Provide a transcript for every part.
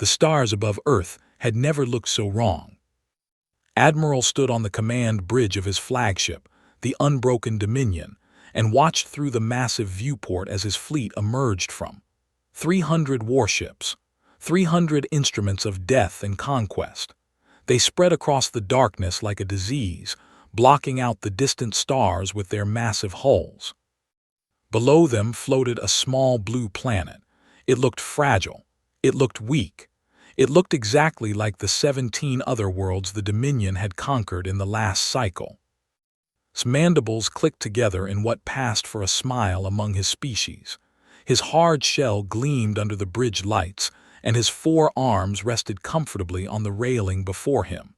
The stars above Earth had never looked so wrong. Admiral stood on the command bridge of his flagship, the Unbroken Dominion, and watched through the massive viewport as his fleet emerged from 300 warships, 300 instruments of death and conquest. They spread across the darkness like a disease, blocking out the distant stars with their massive hulls. Below them floated a small blue planet. It looked fragile. It looked weak. It looked exactly like the 17 other worlds the Dominion had conquered in the last cycle. His mandibles clicked together in what passed for a smile among his species. His hard shell gleamed under the bridge lights, and his 4 arms rested comfortably on the railing before him.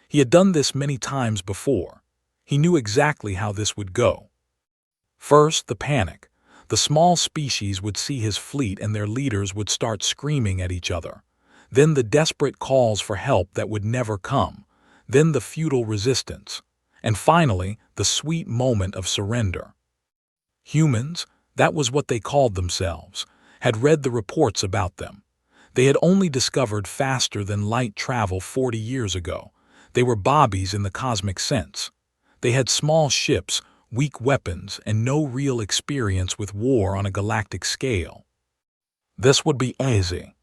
He had done this many times before. He knew exactly how this would go. First, the panic. The small species would see his fleet and their leaders would start screaming at each other. Then the desperate calls for help that would never come. Then the futile resistance. And finally, the sweet moment of surrender. Humans, that was what they called themselves, had read the reports about them. They had only discovered faster-than-light travel 40 years ago. They were bobbies in the cosmic sense. They had small ships, weak weapons, and no real experience with war on a galactic scale. This would be easy.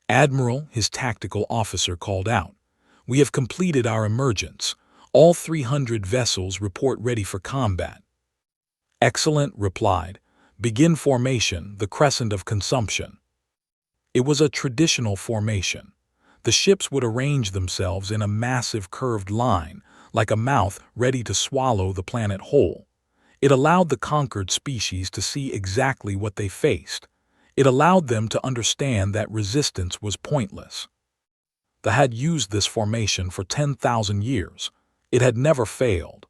Admiral, his tactical officer, called out. We have completed our emergence. All 300 vessels report ready for combat. Excellent, replied. Begin formation, the crescent of consumption. It was a traditional formation. The ships would arrange themselves in a massive curved line, like a mouth ready to swallow the planet whole. It allowed the conquered species to see exactly what they faced. It allowed them to understand that resistance was pointless. They had used this formation for 10,000 years. It had never failed.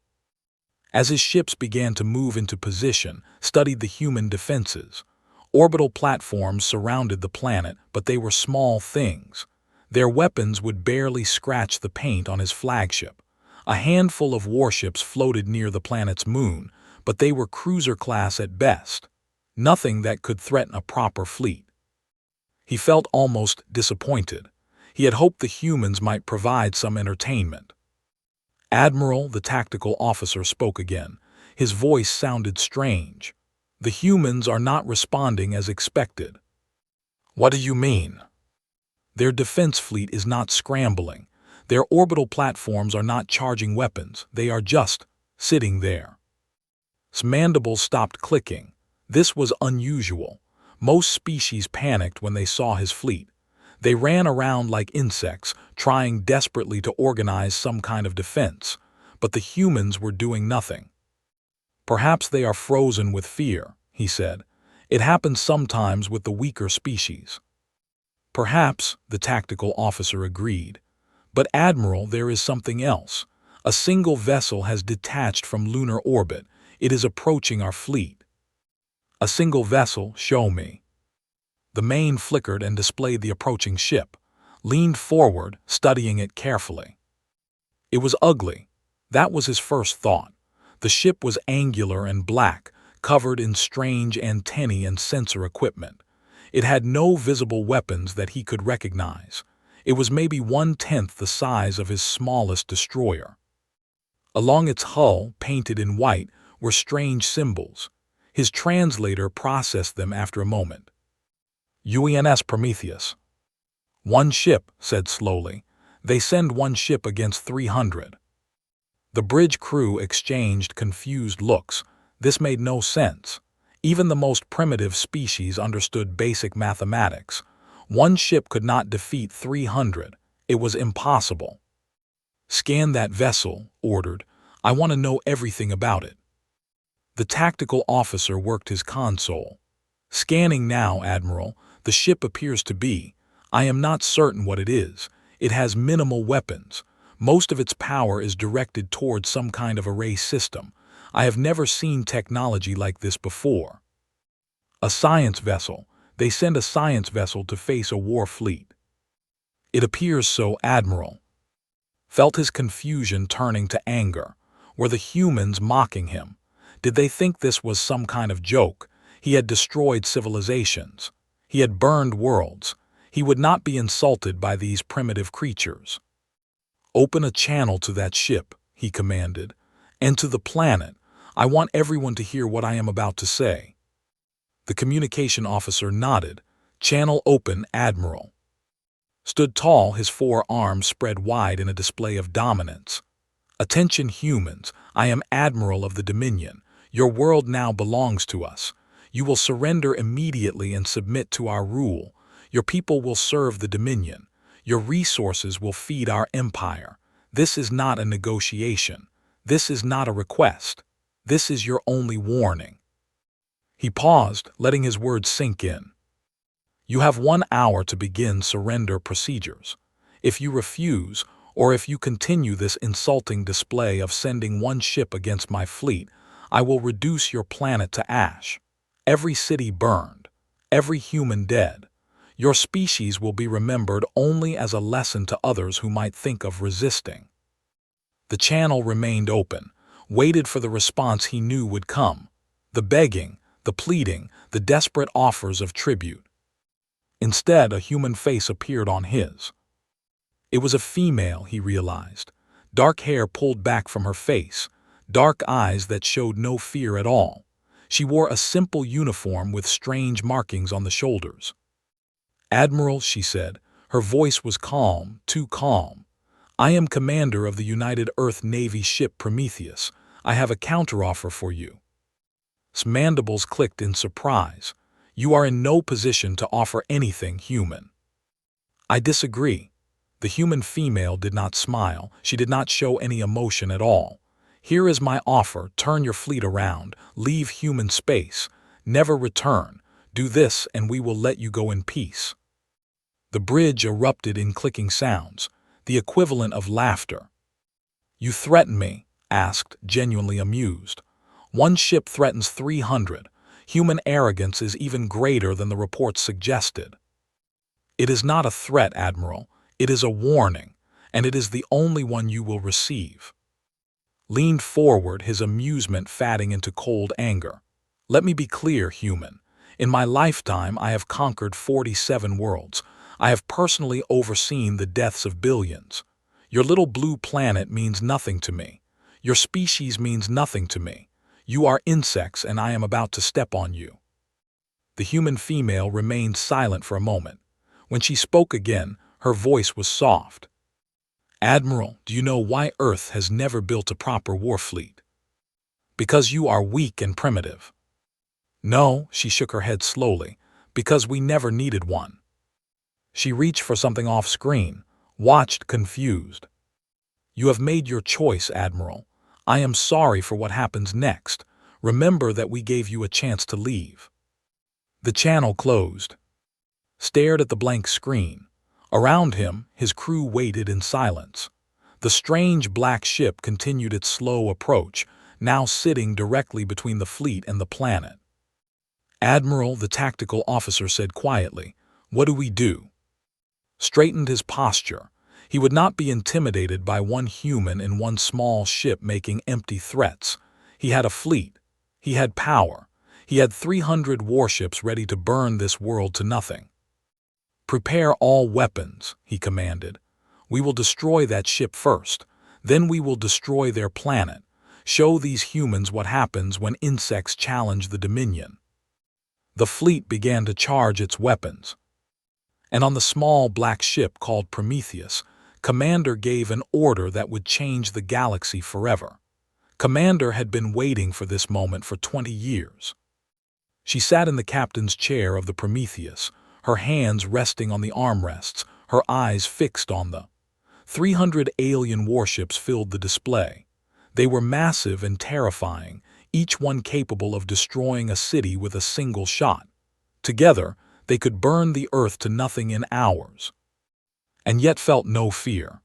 As his ships began to move into position, studied the human defenses. Orbital platforms surrounded the planet, but they were small things. Their weapons would barely scratch the paint on his flagship. A handful of warships floated near the planet's moon, but they were cruiser class at best. Nothing that could threaten a proper fleet. He felt almost disappointed. He had hoped the humans might provide some entertainment. Admiral, the tactical officer, spoke again. His voice sounded strange. The humans are not responding as expected. What do you mean? Their defense fleet is not scrambling. Their orbital platforms are not charging weapons. They are just sitting there. His mandibles stopped clicking. This was unusual. Most species panicked when they saw his fleet. They ran around like insects, trying desperately to organize some kind of defense. But the humans were doing nothing. Perhaps they are frozen with fear, he said. It happens sometimes with the weaker species. Perhaps, the tactical officer agreed. But Admiral, there is something else. A single vessel has detached from lunar orbit. It is approaching our fleet. A single vessel, show me. The main flickered and displayed the approaching ship, leaned forward, studying it carefully. It was ugly. That was his first thought. The ship was angular and black, covered in strange antennae and sensor equipment. It had no visible weapons that he could recognize. It was maybe 1/10 the size of his smallest destroyer. Along its hull, painted in white, were strange symbols. His translator processed them after a moment. UNS Prometheus. One ship, said slowly. They send one ship against 300. The bridge crew exchanged confused looks. This made no sense. Even the most primitive species understood basic mathematics. One ship could not defeat 300. It was impossible. Scan that vessel, ordered. I want to know everything about it. The tactical officer worked his console. Scanning now, Admiral. The ship appears to be. I am not certain what it is. It has minimal weapons. Most of its power is directed towards some kind of array system. I have never seen technology like this before. A science vessel. They send a science vessel to face a war fleet. It appears so, Admiral. Felt his confusion turning to anger. Were the humans mocking him? Did they think this was some kind of joke? He had destroyed civilizations. He had burned worlds. He would not be insulted by these primitive creatures. "Open a channel to that ship," he commanded, "and to the planet. I want everyone to hear what I am about to say." The communication officer nodded. "Channel open, Admiral." Stood tall, his 4 arms spread wide in a display of dominance. "Attention humans, I am Admiral of the Dominion. Your world now belongs to us. You will surrender immediately and submit to our rule. Your people will serve the Dominion. Your resources will feed our empire. This is not a negotiation. This is not a request. This is your only warning." He paused, letting his words sink in. "You have 1 hour to begin surrender procedures. If you refuse, or if you continue this insulting display of sending 1 ship against my fleet, I will reduce your planet to ash. Every city burned, every human dead. Your species will be remembered only as a lesson to others who might think of resisting." The channel remained open, waited for the response he knew would come. The begging, the pleading, the desperate offers of tribute. Instead, a human face appeared on his. It was a female, he realized. Dark hair pulled back from her face, dark eyes that showed no fear at all. She wore a simple uniform with strange markings on the shoulders. "Admiral," she said, her voice was calm, too calm. "I am commander of the United Earth Navy ship Prometheus. I have a counteroffer for you." His mandibles clicked in surprise. "You are in no position to offer anything human." "I disagree." The human female did not smile. She did not show any emotion at all. "Here is my offer. Turn your fleet around. Leave human space. Never return. Do this and we will let you go in peace." The bridge erupted in clicking sounds, the equivalent of laughter. "You threaten me?" asked, genuinely amused. "1 ship threatens 300. Human arrogance is even greater than the reports suggested." "It is not a threat, Admiral. It is a warning, and it is the only one you will receive." Leaned forward, his amusement fatting into cold anger. "Let me be clear, human. In my lifetime, I have conquered 47 worlds. I have personally overseen the deaths of billions. Your little blue planet means nothing to me. Your species means nothing to me. You are insects and I am about to step on you." The human female remained silent for a moment. When she spoke again, her voice was soft. "Admiral, do you know why Earth has never built a proper war fleet? Because you are weak and primitive." "No," she shook her head slowly, "because we never needed one." She reached for something off-screen, watched confused. "You have made your choice, Admiral. I am sorry for what happens next. Remember that we gave you a chance to leave." The channel closed. Stared at the blank screen. Around him, his crew waited in silence. The strange black ship continued its slow approach, now sitting directly between the fleet and the planet. "Admiral," the tactical officer said quietly, "what do we do?" Straightened his posture. He would not be intimidated by 1 human in 1 small ship making empty threats. He had a fleet. He had power. He had 300 warships ready to burn this world to nothing. "Prepare all weapons," he commanded. "We will destroy that ship first. Then we will destroy their planet. Show these humans what happens when insects challenge the Dominion." The fleet began to charge its weapons. And on the small black ship called Prometheus, Commander gave an order that would change the galaxy forever. Commander had been waiting for this moment for 20 years. She sat in the captain's chair of the Prometheus, her hands resting on the armrests, her eyes fixed on the 300 alien warships filled the display. They were massive and terrifying, each one capable of destroying a city with a single shot. Together, they could burn the Earth to nothing in hours. And yet felt no fear.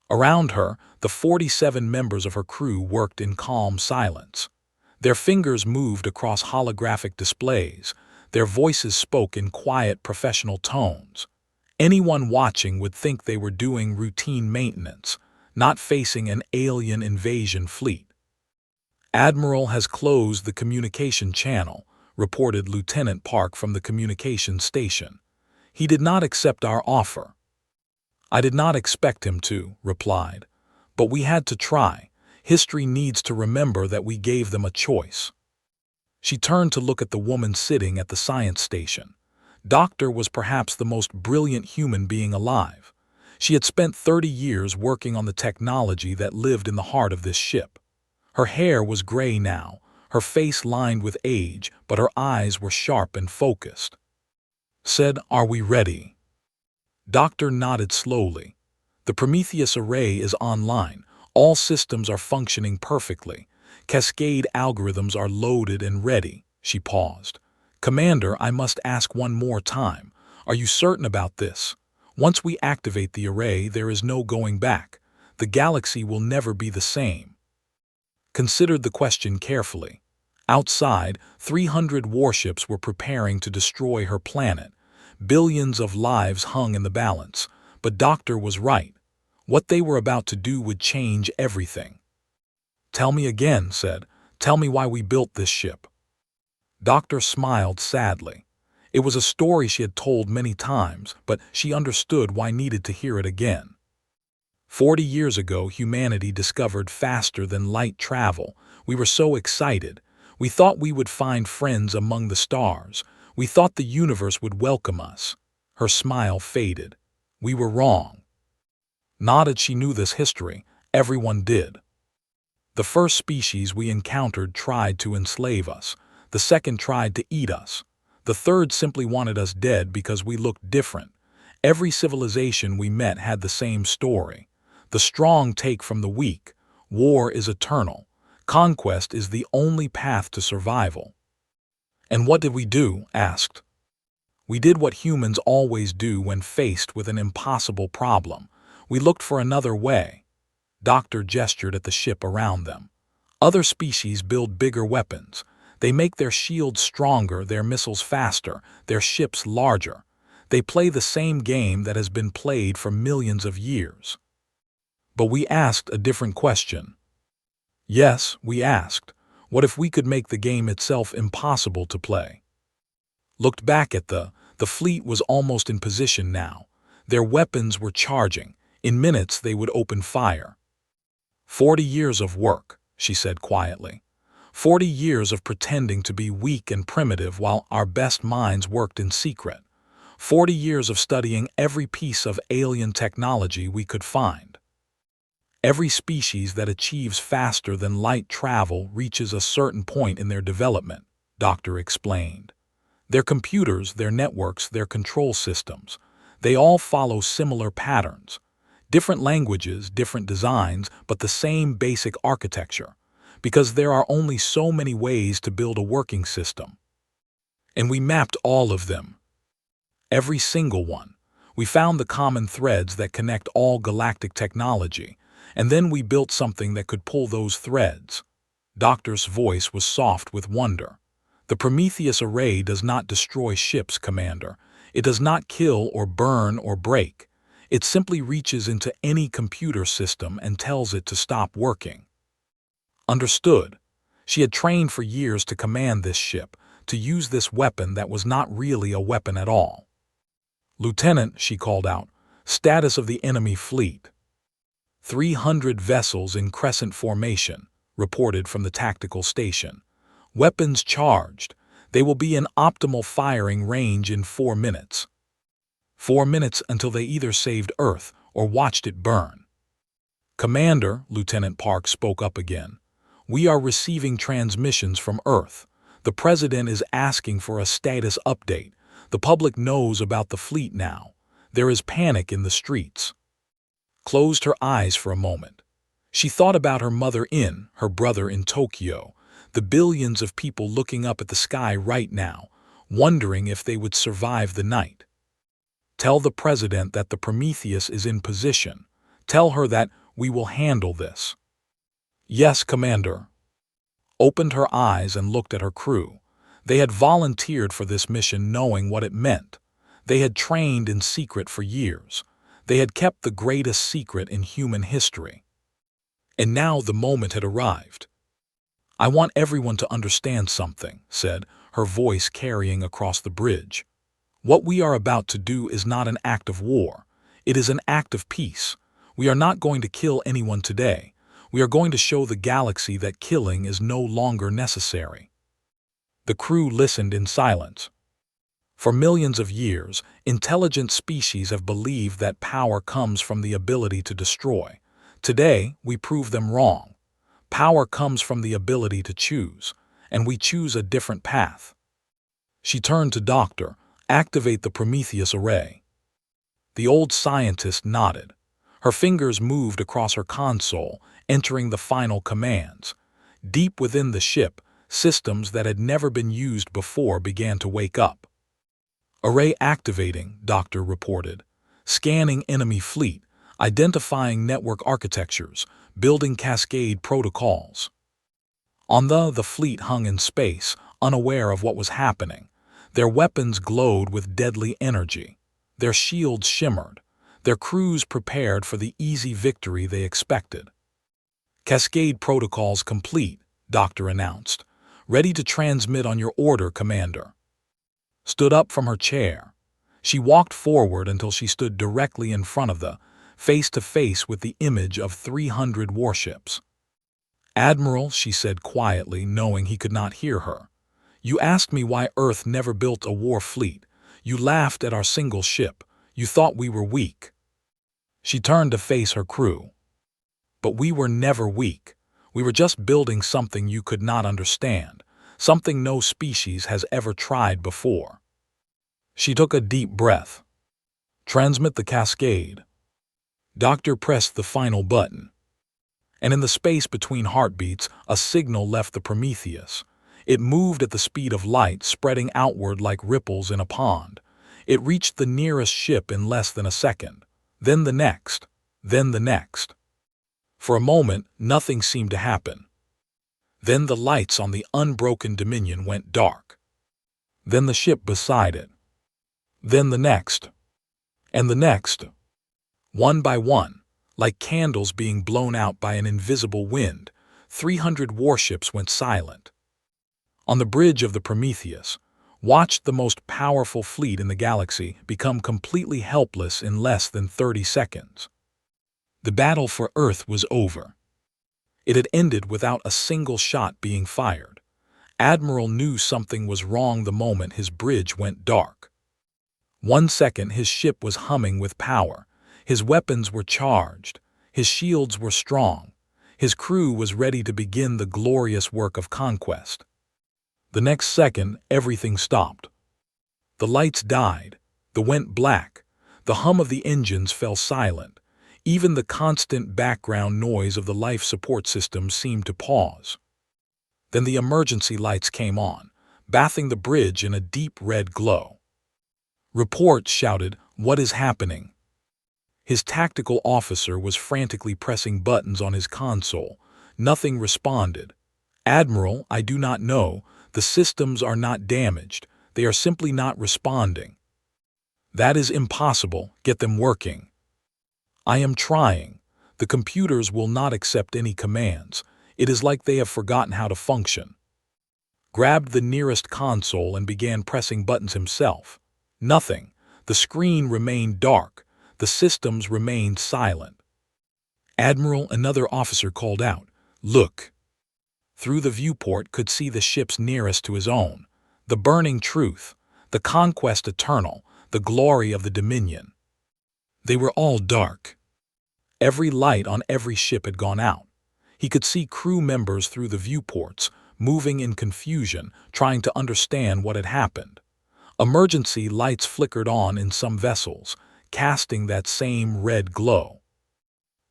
Around her, the 47 members of her crew worked in calm silence. Their fingers moved across holographic displays. Their voices spoke in quiet, professional tones. Anyone watching would think they were doing routine maintenance, not facing an alien invasion fleet. "Admiral has closed the communication channel," reported Lieutenant Park from the communication station. He did not accept our offer. I did not expect him to, replied. But we had to try. History needs to remember that we gave them a choice. She turned to look at the woman sitting at the science station. Doctor was perhaps the most brilliant human being alive. She had spent 30 years working on the technology that lived in the heart of this ship. Her hair was gray now, her face lined with age, but her eyes were sharp and focused. Said, "Are we ready?" Doctor nodded slowly. "The Prometheus array is online. All systems are functioning perfectly. Cascade algorithms are loaded and ready." She paused. "Commander, I must ask one more time. Are you certain about this? Once we activate the array, there is no going back. The galaxy will never be the same." Considered the question carefully. Outside, 300 warships were preparing to destroy her planet. Billions of lives hung in the balance. But Doctor was right. What they were about to do would change everything. "Tell me again," said. "Tell me why we built this ship." Doctor smiled sadly. It was a story she had told many times, but she understood why needed to hear it again. 40 years ago, humanity discovered faster-than-light travel. We were so excited. We thought we would find friends among the stars. We thought the universe would welcome us. Her smile faded. We were wrong. Not that she knew this history. Everyone did. The first species we encountered tried to enslave us. The second tried to eat us. The third simply wanted us dead because we looked different. Every civilization we met had the same story. The strong take from the weak. War is eternal. Conquest is the only path to survival. "And what did we do?" asked. "We did what humans always do when faced with an impossible problem. We looked for another way." Doctor gestured at the ship around them. "Other species build bigger weapons. They make their shields stronger, their missiles faster, their ships larger. They play the same game that has been played for millions of years." But we asked a different question. Yes, we asked, what if we could make the game itself impossible to play? Looked back at the fleet was almost in position now. Their weapons were charging. In minutes they would open fire. 40 years of work, she said quietly. 40 years of pretending to be weak and primitive while our best minds worked in secret. 40 years of studying every piece of alien technology we could find. Every species that achieves faster-than-light travel reaches a certain point in their development, Doctor explained. Their computers, their networks, their control systems, they all follow similar patterns. Different languages, different designs, but the same basic architecture, because there are only so many ways to build a working system. And we mapped all of them. Every single one. We found the common threads that connect all galactic technology, and then we built something that could pull those threads. Doctor's voice was soft with wonder. The Prometheus array does not destroy ships, Commander. It does not kill or burn or break. It simply reaches into any computer system and tells it to stop working. Understood. She had trained for years to command this ship, to use this weapon that was not really a weapon at all. "Lieutenant," she called out, "status of the enemy fleet." 300 vessels in crescent formation, reported from the tactical station. "Weapons charged. They will be in optimal firing range in 4 minutes. 4 minutes until they either saved Earth or watched it burn." "Commander," Lieutenant Park spoke up again, "we are receiving transmissions from Earth. The President is asking for a status update. The public knows about the fleet now. There is panic in the streets." Closed her eyes for a moment. She thought about her mother her brother in Tokyo, the billions of people looking up at the sky right now, wondering if they would survive the night. Tell the President that the Prometheus is in position. Tell her that we will handle this. "Yes, Commander." Opened her eyes and looked at her crew. They had volunteered for this mission knowing what it meant. They had trained in secret for years. They had kept the greatest secret in human history. And now the moment had arrived. "I want everyone to understand something," said, her voice carrying across the bridge. What we are about to do is not an act of war. It is an act of peace. We are not going to kill anyone today. We are going to show the galaxy that killing is no longer necessary." The crew listened in silence. For millions of years, intelligent species have believed that power comes from the ability to destroy. Today, we prove them wrong. Power comes from the ability to choose, and we choose a different path. She turned to Doctor. "Activate the Prometheus array." The old scientist nodded. Her fingers moved across her console, entering the final commands. Deep within the ship, systems that had never been used before began to wake up. "Array activating," Doctor reported. "Scanning enemy fleet, identifying network architectures, building cascade protocols." On the fleet hung in space, unaware of what was happening. Their weapons glowed with deadly energy. Their shields shimmered. Their crews prepared for the easy victory they expected. "Cascade protocols complete," Doctor announced. "Ready to transmit on your order, Commander." Stood up from her chair. She walked forward until she stood directly in front of face-to-face with the image of 300 warships. "Admiral," she said quietly, knowing he could not hear her, "you asked me why Earth never built a war fleet. You laughed at our single ship. You thought we were weak." She turned to face her crew. "But we were never weak. We were just building something you could not understand, something no species has ever tried before." She took a deep breath. "Transmit the cascade." Doctor pressed the final button. And in the space between heartbeats, a signal left the Prometheus. It moved at the speed of light, spreading outward like ripples in a pond. It reached the nearest ship in less than a second. Then the next. Then the next. For a moment, nothing seemed to happen. Then the lights on the unbroken Dominion went dark. Then the ship beside it. Then the next. And the next. One by one, like candles being blown out by an invisible wind, 300 warships went silent. On the bridge of the Prometheus, watched the most powerful fleet in the galaxy become completely helpless in less than 30 seconds. The battle for Earth was over. It had ended without a single shot being fired. Admiral knew something was wrong the moment his bridge went dark. 1 second his ship was humming with power. His weapons were charged. His shields were strong. His crew was ready to begin the glorious work of conquest. The next second, everything stopped. The lights died. The went black. The hum of the engines fell silent. Even the constant background noise of the life support system seemed to pause. Then the emergency lights came on, bathing the bridge in a deep red glow. "Report," shouted, "what is happening?" His tactical officer was frantically pressing buttons on his console. Nothing responded. "Admiral, I do not know. The systems are not damaged. They are simply not responding." "That is impossible. Get them working." "I am trying. The computers will not accept any commands. It is like they have forgotten how to function." Grabbed the nearest console and began pressing buttons himself. Nothing. The screen remained dark. The systems remained silent. "Admiral," another officer called out, "look." Through the viewport could see the ships nearest to his own. The burning truth, the conquest eternal, the glory of the Dominion. They were all dark. Every light on every ship had gone out. He could see crew members through the viewports, moving in confusion, trying to understand what had happened. Emergency lights flickered on in some vessels, casting that same red glow.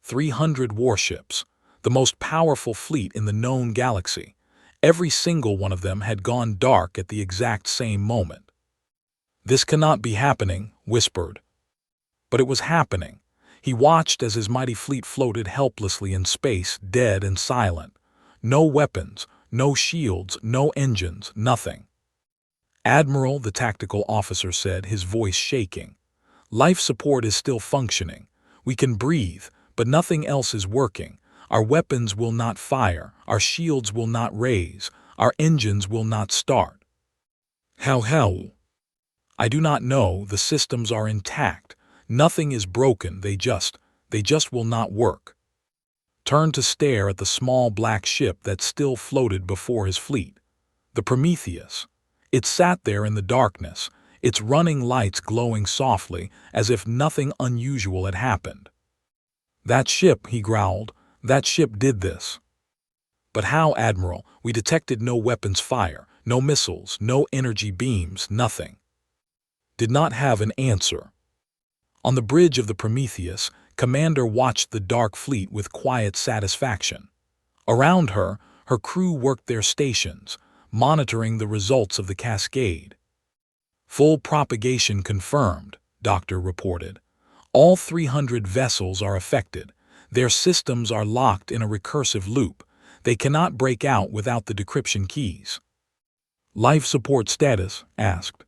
300 warships, the most powerful fleet in the known galaxy. Every single one of them had gone dark at the exact same moment. "This cannot be happening," whispered. But it was happening. He watched as his mighty fleet floated helplessly in space, dead and silent. No weapons, no shields, no engines, nothing. "Admiral," the tactical officer said, his voice shaking. "Life support is still functioning. We can breathe, but nothing else is working. Our weapons will not fire. Our shields will not raise. Our engines will not start." How? I do not know, the systems are intact. Nothing is broken, they just will not work. Turned to stare at the small black ship that still floated before his fleet. The Prometheus. It sat there in the darkness, its running lights glowing softly as if nothing unusual had happened. That ship, he growled, that ship did this. But how, Admiral? We detected no weapons fire, no missiles, no energy beams, nothing. Did not have an answer. On the bridge of the Prometheus, Commander watched the dark fleet with quiet satisfaction. Around her, her crew worked their stations, monitoring the results of the cascade. Full propagation confirmed, Doctor reported. All 300 vessels are affected. Their systems are locked in a recursive loop. They cannot break out without the decryption keys. Life support status, asked.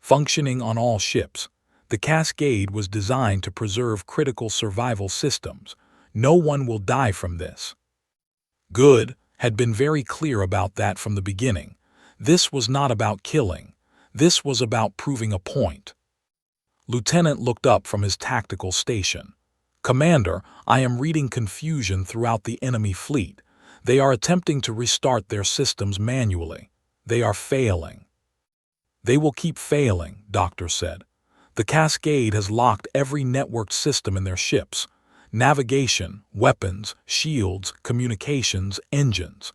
Functioning on all ships. The cascade was designed to preserve critical survival systems. No one will die from this. Good had been very clear about that from the beginning. This was not about killing. This was about proving a point. Lieutenant looked up from his tactical station. Commander, I am reading confusion throughout the enemy fleet. They are attempting to restart their systems manually. They are failing. They will keep failing, Doctor said. The cascade has locked every networked system in their ships. Navigation, weapons, shields, communications, engines.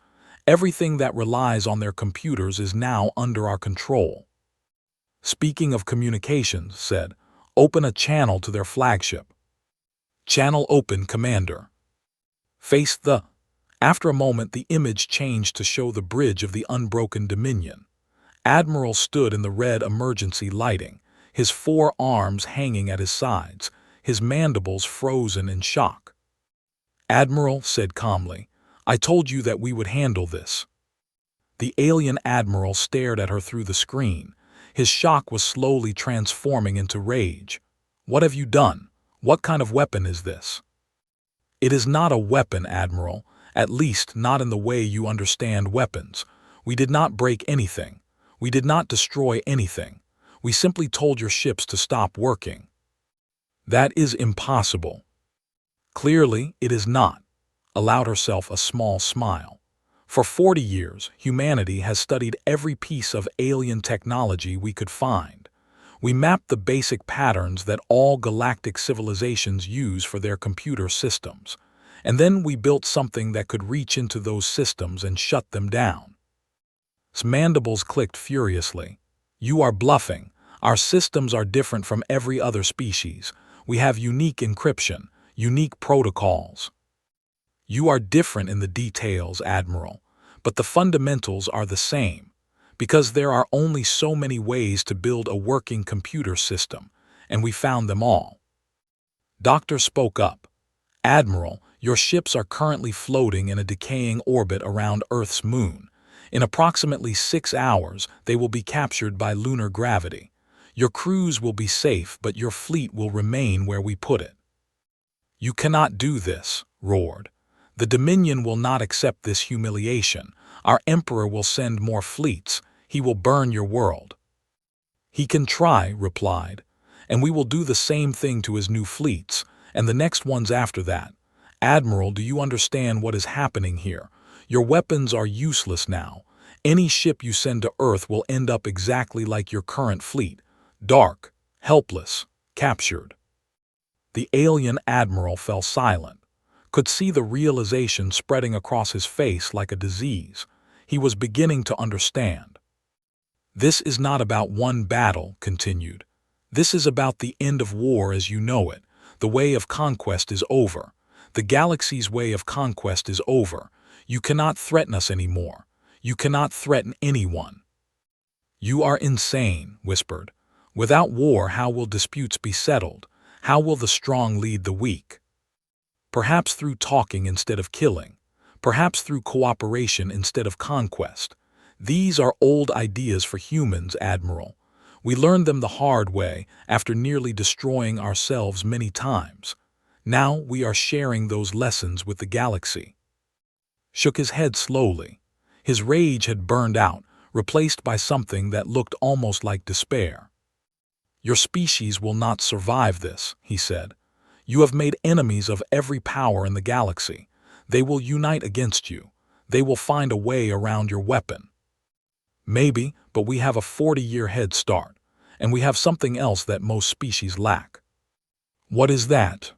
Everything that relies on their computers is now under our control. Speaking of communications, said, open a channel to their flagship. Channel open, Commander. Face the... After a moment, the image changed to show the bridge of the unbroken Dominion. Admiral stood in the red emergency lighting, his 4 arms hanging at his sides, his mandibles frozen in shock. Admiral said calmly, I told you that we would handle this. The alien admiral stared at her through the screen. His shock was slowly transforming into rage. What have you done? What kind of weapon is this? It is not a weapon, Admiral, at least not in the way you understand weapons. We did not break anything. We did not destroy anything. We simply told your ships to stop working. That is impossible. Clearly, it is not. Allowed herself a small smile. For 40 years, humanity has studied every piece of alien technology we could find. We mapped the basic patterns that all galactic civilizations use for their computer systems. And then we built something that could reach into those systems and shut them down. His mandibles clicked furiously. You are bluffing. Our systems are different from every other species. We have unique encryption, unique protocols. You are different in the details, Admiral, but the fundamentals are the same, because there are only so many ways to build a working computer system, and we found them all. Doctor spoke up. Admiral, your ships are currently floating in a decaying orbit around Earth's moon. In approximately 6 hours, they will be captured by lunar gravity. Your crews will be safe, but your fleet will remain where we put it. You cannot do this, roared. The Dominion will not accept this humiliation. Our Emperor will send more fleets. He will burn your world. He can try, replied, and we will do the same thing to his new fleets, and the next ones after that. Admiral, do you understand what is happening here? Your weapons are useless now. Any ship you send to Earth will end up exactly like your current fleet. Dark, helpless, captured. The alien admiral fell silent, could see the realization spreading across his face like a disease. He was beginning to understand. This is not about one battle, continued. This is about the end of war as you know it. The way of conquest is over. The galaxy's way of conquest is over. You cannot threaten us anymore. You cannot threaten anyone. You are insane, whispered. Without war, how will disputes be settled? How will the strong lead the weak? Perhaps through talking instead of killing. Perhaps through cooperation instead of conquest. These are old ideas for humans, Admiral. We learned them the hard way after nearly destroying ourselves many times. Now we are sharing those lessons with the galaxy. Shook his head slowly. His rage had burned out, replaced by something that looked almost like despair. Your species will not survive this, he said. You have made enemies of every power in the galaxy. They will unite against you. They will find a way around your weapon. Maybe, but we have a 40-year head start, and we have something else that most species lack. What is that?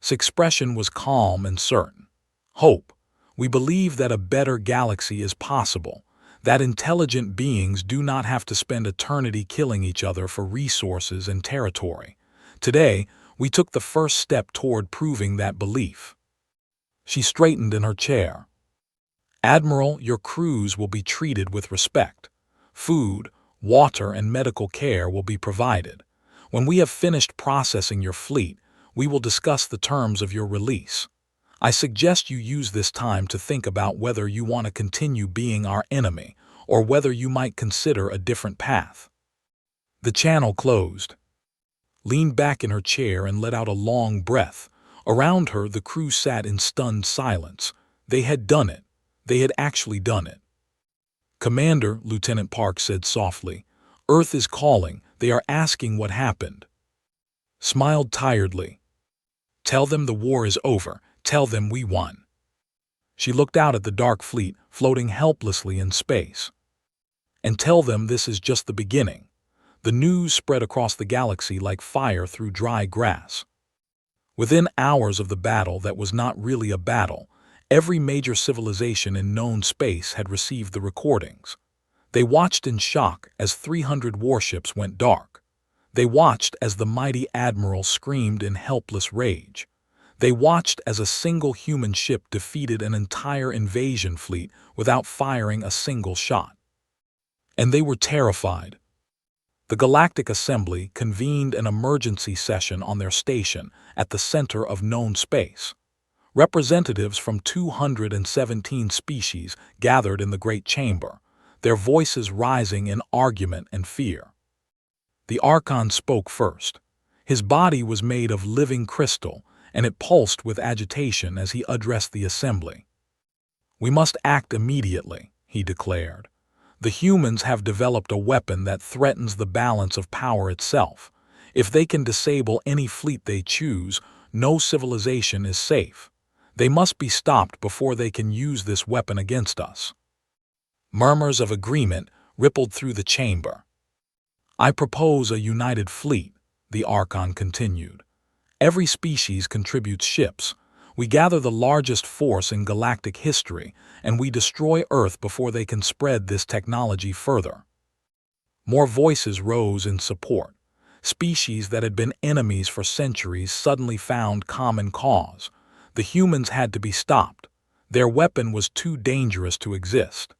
His expression was calm and certain. Hope. We believe that a better galaxy is possible, that intelligent beings do not have to spend eternity killing each other for resources and territory. Today, we took the first step toward proving that belief. She straightened in her chair. Admiral, your crews will be treated with respect. Food, water, and medical care will be provided. When we have finished processing your fleet, we will discuss the terms of your release. I suggest you use this time to think about whether you want to continue being our enemy or whether you might consider a different path. The channel closed. Leaned back in her chair and let out a long breath. Around her, the crew sat in stunned silence. They had done it. They had actually done it. Commander, Lieutenant Park said softly, Earth is calling. They are asking what happened. Smiled tiredly. Tell them the war is over. Tell them we won. She looked out at the dark fleet floating helplessly in space. And tell them this is just the beginning. The news spread across the galaxy like fire through dry grass. Within hours of the battle that was not really a battle, every major civilization in known space had received the recordings. They watched in shock as 300 warships went dark. They watched as the mighty admiral screamed in helpless rage. They watched as a single human ship defeated an entire invasion fleet without firing a single shot. And they were terrified. The Galactic Assembly convened an emergency session on their station at the center of known space. Representatives from 217 species gathered in the Great Chamber, their voices rising in argument and fear. The Archon spoke first. His body was made of living crystal, and it pulsed with agitation as he addressed the assembly. We must act immediately, he declared. The humans have developed a weapon that threatens the balance of power itself. If they can disable any fleet they choose, no civilization is safe. They must be stopped before they can use this weapon against us. Murmurs of agreement rippled through the chamber. I propose a united fleet, the Archon continued. Every species contributes ships. We gather the largest force in galactic history, and we destroy Earth before they can spread this technology further. More voices rose in support. Species that had been enemies for centuries suddenly found common cause. The humans had to be stopped. Their weapon was too dangerous to exist.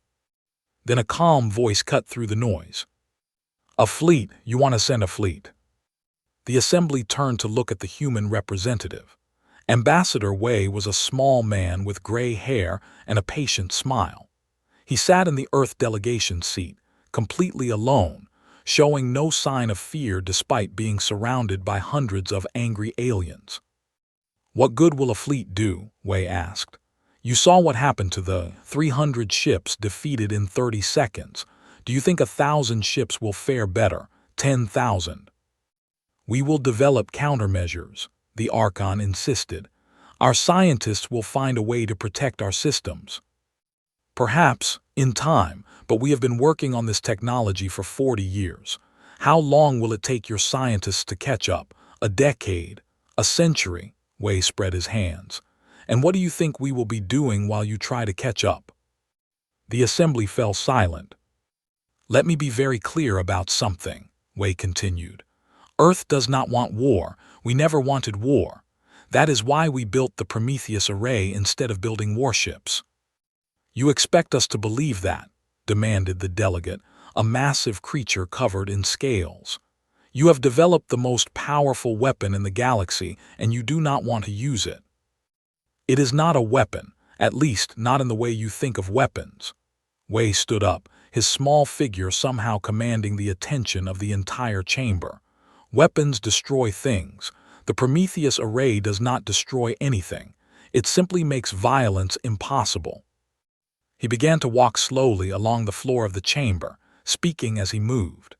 Then a calm voice cut through the noise. A fleet, you want to send a fleet. The assembly turned to look at the human representative. Ambassador Wei was a small man with gray hair and a patient smile. He sat in the Earth delegation seat, completely alone, showing no sign of fear despite being surrounded by hundreds of angry aliens. What good will a fleet do? Wei asked. You saw what happened to the 300 ships defeated in 30 seconds. Do you think 1,000 ships will fare better? 10,000? We will develop countermeasures, the Archon insisted. Our scientists will find a way to protect our systems. Perhaps, in time, but we have been working on this technology for 40 years. How long will it take your scientists to catch up? A decade? A century? Wei spread his hands. And what do you think we will be doing while you try to catch up? The assembly fell silent. Let me be very clear about something, Wei continued. Earth does not want war. We never wanted war. That is why we built the Prometheus array instead of building warships. You expect us to believe that, demanded the delegate, a massive creature covered in scales. You have developed the most powerful weapon in the galaxy, and you do not want to use it. It is not a weapon, at least not in the way you think of weapons. Wei stood up, his small figure somehow commanding the attention of the entire chamber. Weapons destroy things. The Prometheus array does not destroy anything. It simply makes violence impossible. He began to walk slowly along the floor of the chamber, speaking as he moved.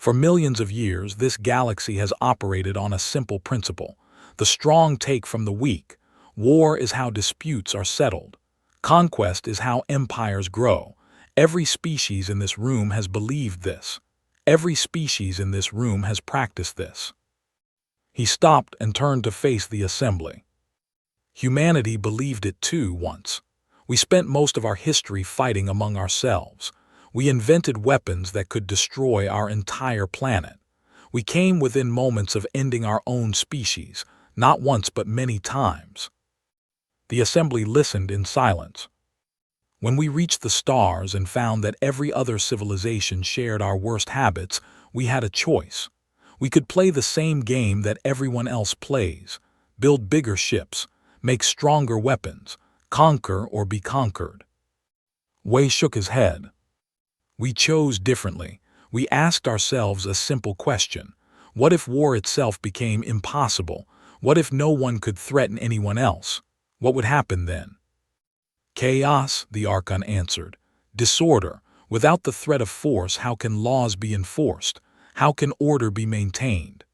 For millions of years, this galaxy has operated on a simple principle. The strong take from the weak. War is how disputes are settled. Conquest is how empires grow. Every species in this room has believed this. Every species in this room has practiced this. He stopped and turned to face the assembly. Humanity believed it too once. We spent most of our history fighting among ourselves. We invented weapons that could destroy our entire planet. We came within moments of ending our own species, not once but many times. The assembly listened in silence. When we reached the stars and found that every other civilization shared our worst habits, we had a choice. We could play the same game that everyone else plays, build bigger ships, make stronger weapons, conquer or be conquered. Wei shook his head. We chose differently. We asked ourselves a simple question. What if war itself became impossible? What if no one could threaten anyone else? What would happen then? Chaos, the Archon answered. Disorder. Without the threat of force, how can laws be enforced? How can order be maintained?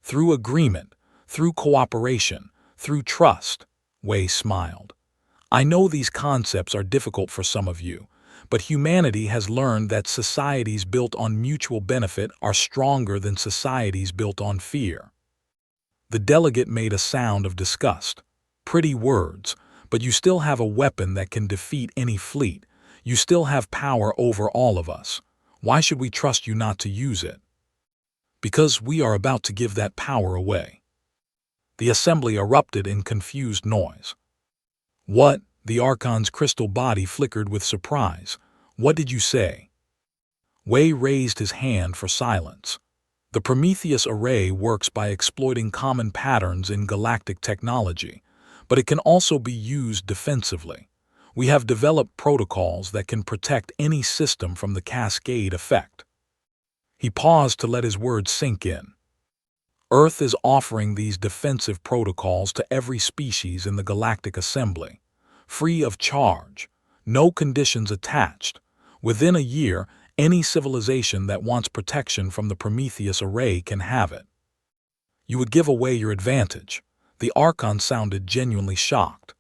Through agreement, through cooperation, through trust. Wei smiled. I know these concepts are difficult for some of you, but humanity has learned that societies built on mutual benefit are stronger than societies built on fear. The delegate made a sound of disgust. Pretty words, but you still have a weapon that can defeat any fleet. You still have power over all of us. Why should we trust you not to use it? Because we are about to give that power away. The assembly erupted in confused noise. What? The Archon's crystal body flickered with surprise. What did you say? Wei raised his hand for silence. The Prometheus array works by exploiting common patterns in galactic technology, but it can also be used defensively. We have developed protocols that can protect any system from the cascade effect. He paused to let his words sink in. Earth is offering these defensive protocols to every species in the Galactic Assembly, free of charge, no conditions attached. Within a year, any civilization that wants protection from the Prometheus array can have it. You would give away your advantage. The Archon sounded genuinely shocked.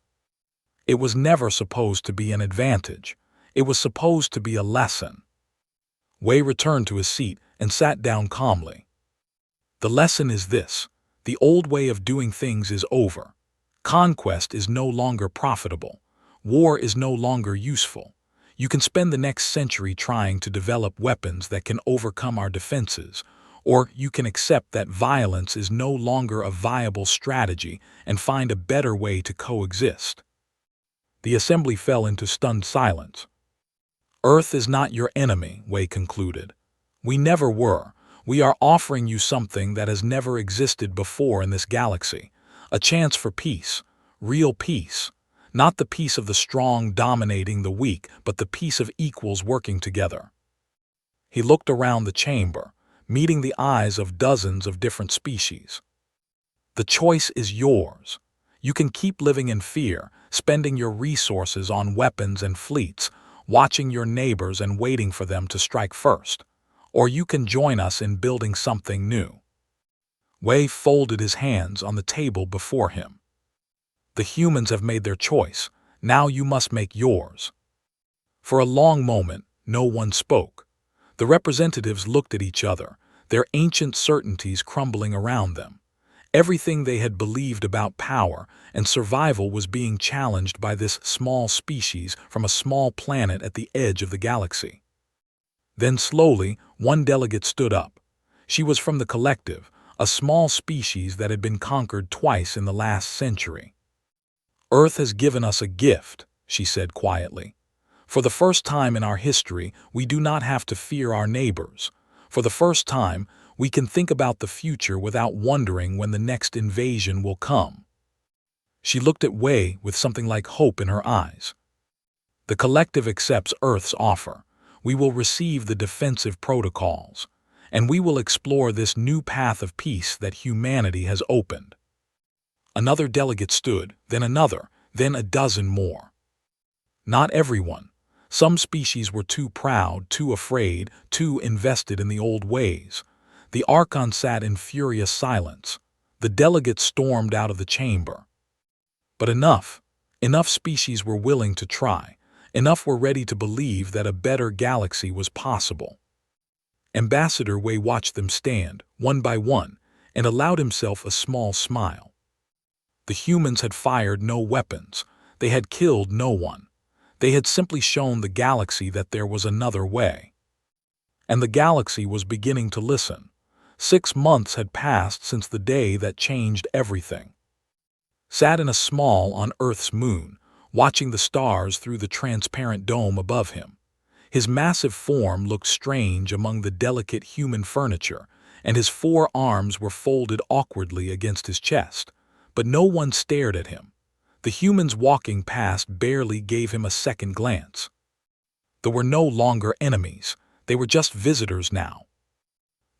It was never supposed to be an advantage. It was supposed to be a lesson. Wei returned to his seat and sat down calmly. The lesson is this: the old way of doing things is over. Conquest is no longer profitable. War is no longer useful. You can spend the next century trying to develop weapons that can overcome our defenses, or you can accept that violence is no longer a viable strategy and find a better way to coexist. The assembly fell into stunned silence. Earth is not your enemy, Wei concluded. We never were. We are offering you something that has never existed before in this galaxy. A chance for peace. Real peace. Not the peace of the strong dominating the weak, but the peace of equals working together. He looked around the chamber, meeting the eyes of dozens of different species. The choice is yours. You can keep living in fear, spending your resources on weapons and fleets, watching your neighbors and waiting for them to strike first. Or you can join us in building something new. Wei folded his hands on the table before him. The humans have made their choice. Now you must make yours. For a long moment, no one spoke. The representatives looked at each other, their ancient certainties crumbling around them. Everything they had believed about power and survival was being challenged by this small species from a small planet at the edge of the galaxy. Then slowly, one delegate stood up. She was from the Collective, a small species that had been conquered twice in the last century. Earth has given us a gift, she said quietly. For the first time in our history, we do not have to fear our neighbors. For the first time, we can think about the future without wondering when the next invasion will come. She looked at Wei with something like hope in her eyes. The Collective accepts Earth's offer. We will receive the defensive protocols, and we will explore this new path of peace that humanity has opened. Another delegate stood, then another, then a dozen more. Not everyone. Some species were too proud, too afraid, too invested in the old ways. The Archon sat in furious silence. The delegates stormed out of the chamber. But enough. Enough species were willing to try. Enough were ready to believe that a better galaxy was possible. Ambassador Wei watched them stand, one by one, and allowed himself a small smile. The humans had fired no weapons. They had killed no one. They had simply shown the galaxy that there was another way. And the galaxy was beginning to listen. 6 months had passed since the day that changed everything. Sat in a small on Earth's moon, watching the stars through the transparent dome above him. His massive form looked strange among the delicate human furniture, and his 4 arms were folded awkwardly against his chest. But no one stared at him. The humans walking past barely gave him a second glance. There were no longer enemies. They were just visitors now.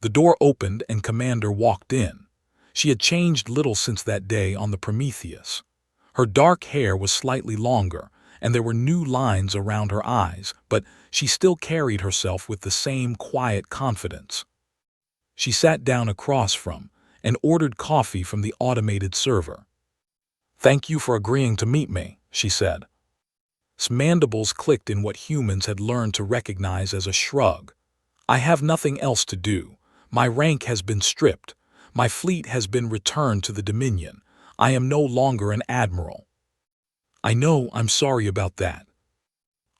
The door opened and Commander walked in. She had changed little since that day on the Prometheus. Her dark hair was slightly longer, and there were new lines around her eyes, but she still carried herself with the same quiet confidence. She sat down across from and ordered coffee from the automated server. "Thank you for agreeing to meet me," she said. His mandibles clicked in what humans had learned to recognize as a shrug. "I have nothing else to do. My rank has been stripped. My fleet has been returned to the Dominion. I am no longer an admiral." "I know, I'm sorry about that."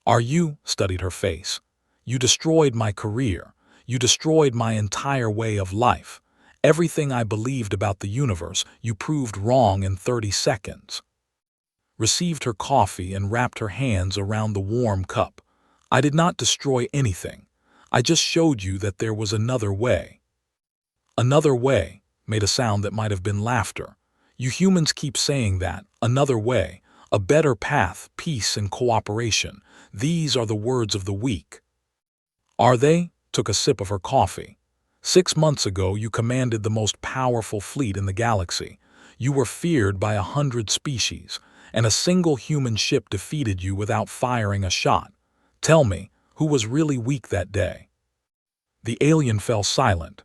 "Are you?" Studied her face. "You destroyed my career. You destroyed my entire way of life. Everything I believed about the universe, you proved wrong in 30 seconds. Received her coffee and wrapped her hands around the warm cup. "I did not destroy anything. I just showed you that there was another way." "Another way," made a sound that might have been laughter. "You humans keep saying that, another way, a better path, peace and cooperation. These are the words of the weak." "Are they?" Took a sip of her coffee. 6 months ago you commanded the most powerful fleet in the galaxy. You were feared by 100 species, and a single human ship defeated you without firing a shot. Tell me, who was really weak that day?" The alien fell silent.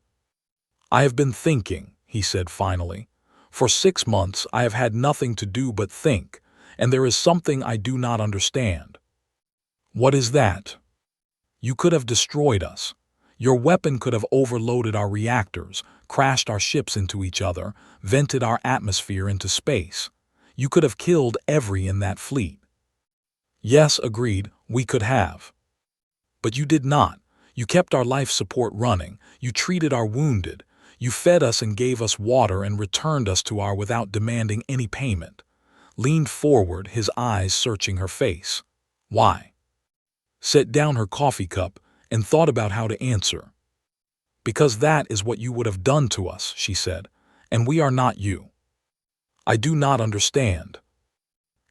"I have been thinking," he said finally. "For 6 months I have had nothing to do but think, and there is something I do not understand." "What is that?" "You could have destroyed us. Your weapon could have overloaded our reactors, crashed our ships into each other, vented our atmosphere into space. You could have killed every in that fleet." "Yes," agreed, "we could have. But you did not. You kept our life support running. You treated our wounded. You fed us and gave us water and returned us to our without demanding any payment." Leaned forward, his eyes searching her face. "Why?" Set down her coffee cup and thought about how to answer. "Because that is what you would have done to us," she said, "and we are not you." "I do not understand."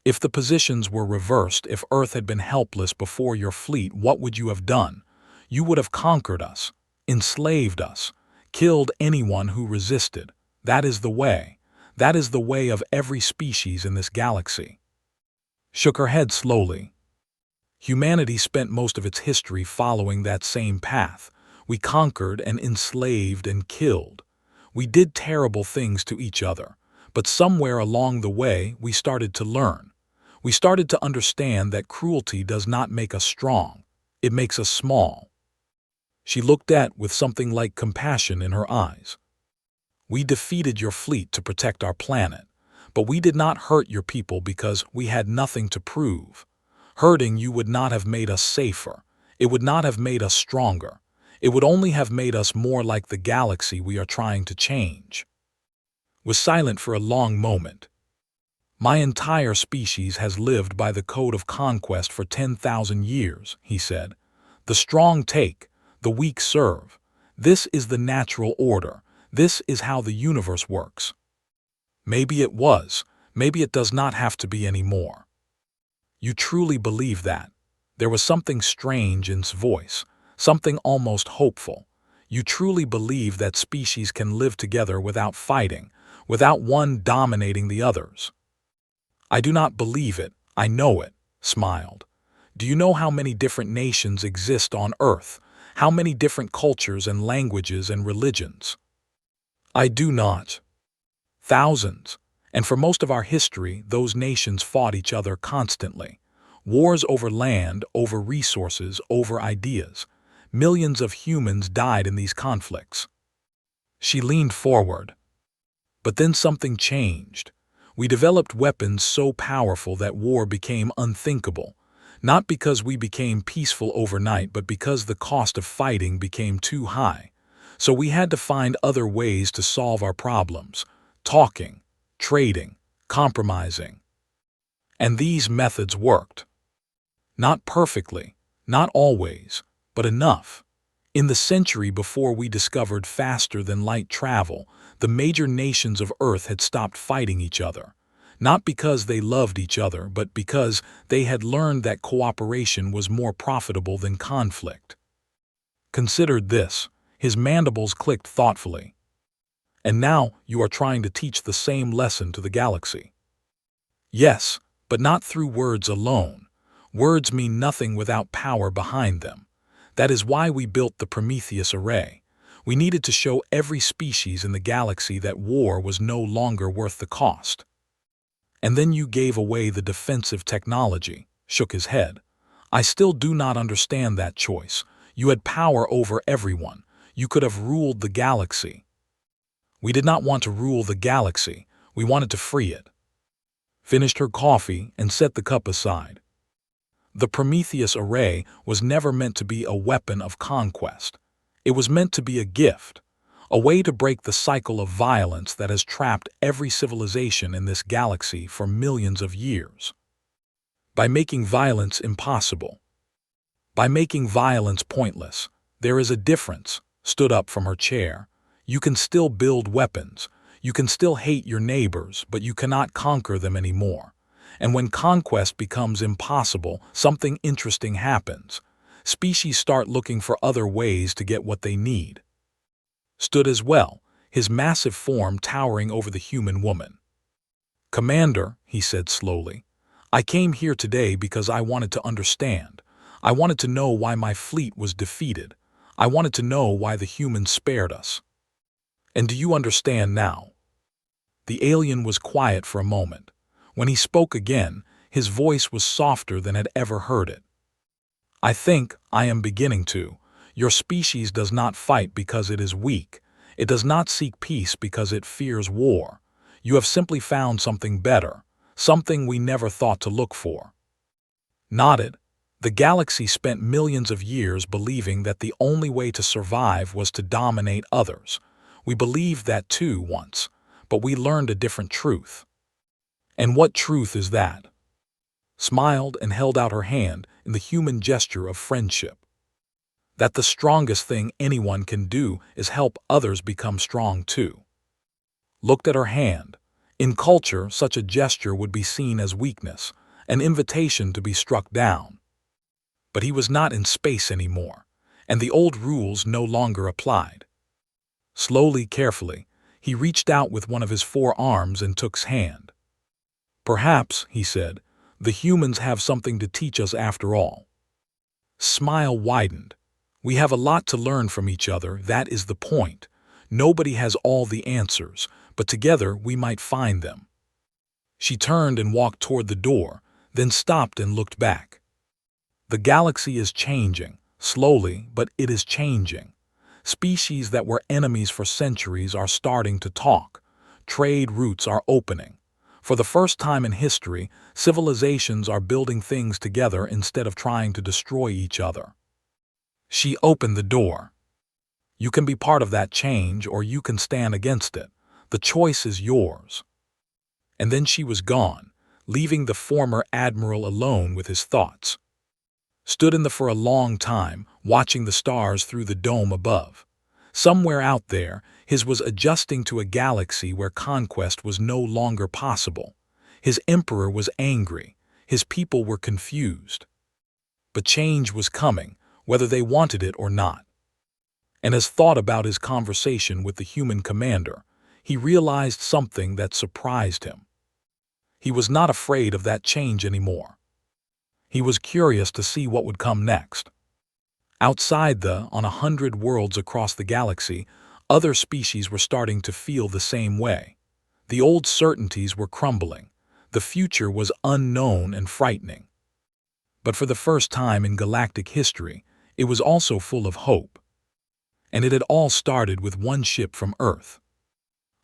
"If the positions were reversed, if Earth had been helpless before your fleet, what would you have done? You would have conquered us, enslaved us, killed anyone who resisted. That is the way. That is the way of every species in this galaxy." Shook her head slowly. "Humanity spent most of its history following that same path. We conquered and enslaved and killed. We did terrible things to each other, but somewhere along the way we started to learn. We started to understand that cruelty does not make us strong, it makes us small." She looked at with something like compassion in her eyes. "We defeated your fleet to protect our planet, but we did not hurt your people because we had nothing to prove. Hurting you would not have made us safer. It would not have made us stronger. It would only have made us more like the galaxy we are trying to change." Was silent for a long moment. "My entire species has lived by the code of conquest for 10,000 years, he said. "The strong take, the weak serve. This is the natural order. This is how the universe works." Maybe it was. Maybe it does not have to be anymore. "You truly believe that?" There was something strange in his voice, something almost hopeful. "You truly believe that species can live together without fighting, without one dominating the others?" "I do not believe it, I know it," smiled. Do you know how many different nations exist on Earth? How many different cultures and languages and religions? I do not. Thousands. And for most of our history, those nations fought each other constantly. Wars over land, over resources, over ideas. Millions of humans died in these conflicts. She leaned forward. But then something changed. We developed weapons so powerful that war became unthinkable. Not because we became peaceful overnight, but because the cost of fighting became too high. So we had to find other ways to solve our problems. Talking, trading, compromising. And these methods worked. Not perfectly, not always, but enough. In the century before we discovered faster-than-light travel, the major nations of Earth had stopped fighting each other. Not because they loved each other, but because they had learned that cooperation was more profitable than conflict. Considered this, his mandibles clicked thoughtfully. And now you are trying to teach the same lesson to the galaxy. Yes, but not through words alone. Words mean nothing without power behind them. That is why we built the Prometheus Array. We needed to show every species in the galaxy that war was no longer worth the cost. And then you gave away the defensive technology, shook his head. I still do not understand that choice. You had power over everyone. You could have ruled the galaxy. We did not want to rule the galaxy. We wanted to free it. Finished her coffee and set the cup aside. The Prometheus Array was never meant to be a weapon of conquest. It was meant to be a gift, a way to break the cycle of violence that has trapped every civilization in this galaxy for millions of years. By making violence impossible. By making violence pointless. There is a difference, stood up from her chair. You can still build weapons. You can still hate your neighbors, but you cannot conquer them anymore. And when conquest becomes impossible, something interesting happens. Species start looking for other ways to get what they need. Stood as well, his massive form towering over the human woman. Commander, he said slowly, I came here today because I wanted to understand. I wanted to know why my fleet was defeated. I wanted to know why the humans spared us. And do you understand now? The alien was quiet for a moment. When he spoke again, his voice was softer than had ever heard it. I think I am beginning to. Your species does not fight because it is weak. It does not seek peace because it fears war. You have simply found something better, something we never thought to look for. Nodded. The galaxy spent millions of years believing that the only way to survive was to dominate others. We believed that too once, but we learned a different truth. And what truth is that? Smiled and held out her hand in the human gesture of friendship. That the strongest thing anyone can do is help others become strong too. Looked at her hand. In culture, such a gesture would be seen as weakness, an invitation to be struck down. But he was not in space anymore, and the old rules no longer applied. Slowly, carefully, he reached out with one of his forearms and took's hand. Perhaps, he said, the humans have something to teach us after all. Smile widened. We have a lot to learn from each other, that is the point. Nobody has all the answers, but together we might find them. She turned and walked toward the door, then stopped and looked back. The galaxy is changing, slowly, but it is changing. Species that were enemies for centuries are starting to talk. Trade routes are opening. For the first time in history, civilizations are building things together instead of trying to destroy each other. She opened the door. You can be part of that change or you can stand against it. The choice is yours. And then she was gone, leaving the former admiral alone with his thoughts. Stood in for a long time, watching the stars through the dome above. Somewhere out there, his was adjusting to a galaxy where conquest was no longer possible. His emperor was angry. His people were confused. But change was coming, whether they wanted it or not. And as thought about his conversation with the human commander, he realized something that surprised him. He was not afraid of that change anymore. He was curious to see what would come next. Outside on 100 worlds across the galaxy, other species were starting to feel the same way. The old certainties were crumbling. The future was unknown and frightening. But for the first time in galactic history, it was also full of hope. And it had all started with one ship from Earth.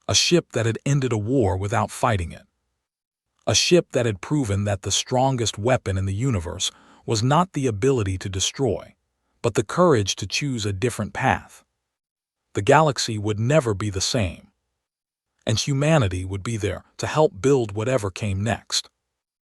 A ship that had ended a war without fighting it. A ship that had proven that the strongest weapon in the universe was not the ability to destroy, but the courage to choose a different path. The galaxy would never be the same, and humanity would be there to help build whatever came next.